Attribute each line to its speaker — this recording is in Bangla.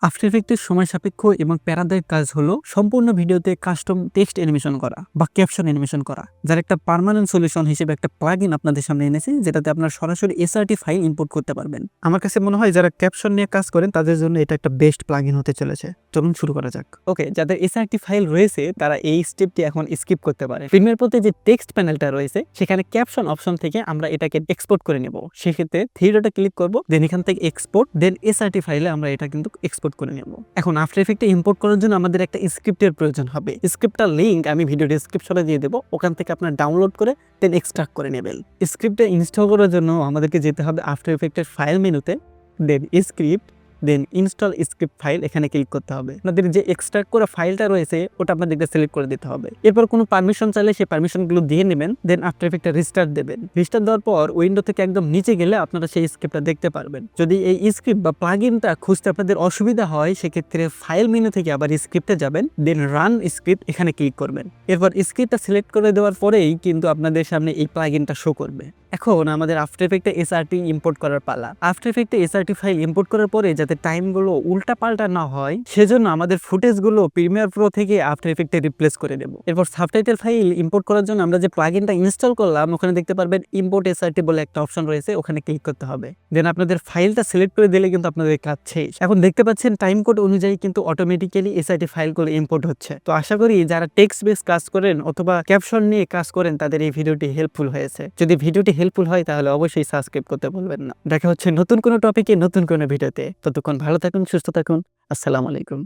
Speaker 1: আফটার ইফেক্টের সময় সাপেক্ষ এবং প্যারাদায়ক কাজ হলো সম্পূর্ণ ভিডিওতে কাস্টম টেক্সট অ্যানিমেশন করা বা ক্যাপশন অ্যানিমেশন করা, যার একটা পার্মানেন্ট সলিউশন হিসেবে একটা প্লাগইন আপনাদের সামনে এনেছি, যেটাতে আপনার সরাসরি এসআরটি ফাইল ইম্পোর্ট করতে পারবেন। আমার কাছে মনে হয় যারা ক্যাপশন নিয়ে কাজ করেন তাদের জন্য এটা একটা বেস্ট প্লাগইন হতে চলেছে। চলুন শুরু করা যাক। ওকে, যাদের এসআরটি ফাইল রয়েছে তারা এই স্টেপটি এখন স্কিপ করতে পারে। প্রিমিয়ার প্রোতে যে টেক্সট প্যানেলটা রয়েছে সেখানে ক্যাপশন অপশন থেকে আমরা এটাকে এক্সপোর্ট করে নেব। সেক্ষেত্রে থ্রি ডটে ক্লিক করব, দেন এখান থেকে এক্সপোর্ট, দেন এসআরটি ফাইলে আমরা এটা কিন্তু এক্সপোর্ট করে নেব। এখন আফটার ইফেক্টে ইম্পোর্ট করার জন্য আমাদের একটা স্ক্রিপ্টের প্রয়োজন হবে। স্ক্রিপ্টটার লিংক আমি ভিডিও ডেসক্রিপশনে দিয়ে দেবো, ওখান থেকে আপনার ডাউনলোড করে দেন এক্সট্রাক্ট করে নেবেন। স্ক্রিপ্টটা ইনস্টল করার জন্য আমাদেরকে যেতে হবে আফটার ইফেক্টের ফাইল মেনুতে, then script, then install script file, এখানে ক্লিক করতে হবে। আপনাদের যে এক্সট্রাক্ট করা ফাইলটা রয়েছে ওটা আপনাদেরকে সিলেক্ট করে দিতে হবে। এরপর কোনো পারমিশন চাইলে সেই পারমিশনগুলো দিয়ে নেবেন, দেন আফটার ইফেক্টটা রিস্টার্ট দেবেন। রিস্টার্ট দেওয়ার পর উইন্ডো থেকে একদম নিচে গেলে আপনারা সেই স্ক্রিপ্টটা দেখতে পারবেন। যদি এই স্ক্রিপ্ট বা প্লাগইনটা খুঁজতে আপনাদের অসুবিধা হয় সেক্ষেত্রে ফাইল মেনু থেকে আবার স্ক্রিপ্টে যাবেন, দেন রান স্ক্রিপ্ট এখানে ক্লিক করবেন। এরপর স্ক্রিপ্টটা সিলেক্ট করে দেওয়ার পরেই কিন্তু আপনাদের সামনে এই প্লাগইনটা শো করবে। এখন আমাদের আফটার ইফেক্টে এসআরটি ইম্পোর্ট করার পালা। আফটার ইফেক্টে এসআরটি ফাইল ইম্পোর্ট করার পরে যাতে টাইমগুলো উল্টা পাল্টা না হয় সেজন্য আমাদের ফুটেজগুলো প্রিমিয়ার প্রো থেকে আফটার ইফেক্টে রিপ্লেস করে দেব। এরপর সাবটাইটেল ফাইল ইম্পোর্ট করার জন্য আমরা যে প্লাগইনটা ইনস্টল করলাম ওখানে দেখতে পারবেন ইম্পোর্ট এসআরটি বলে একটা অপশন রয়েছে, ওখানে ক্লিক করতে হবে। দেন আপনাদের ফাইলটা সিলেক্ট করে দিলে কিন্তু আপনাদের কাজ শেষ। এখন দেখতে পাচ্ছেন টাইম কোড অনুযায়ী কিন্তু অটোমেটিক্যালি এসআরটি ফাইলগুলো ইম্পোর্ট হচ্ছে। তো আশা করি যারা টেক্সট বেস কাজ করেন অথবা ক্যাপশন নিয়ে কাজ করেন তাদের এই ভিডিওটি হেল্পফুল হয়েছে। যদি ভিডিওটি হেল্পফুল হয় তাহলে অবশ্যই সাবস্ক্রাইব করতে ভুলবেন না। দেখা হচ্ছে নতুন কোনো টপিকে নতুন কোনো ভিডিওতে। ততক্ষণ ভালো থাকুন, সুস্থ থাকুন। আসসালামু আলাইকুম।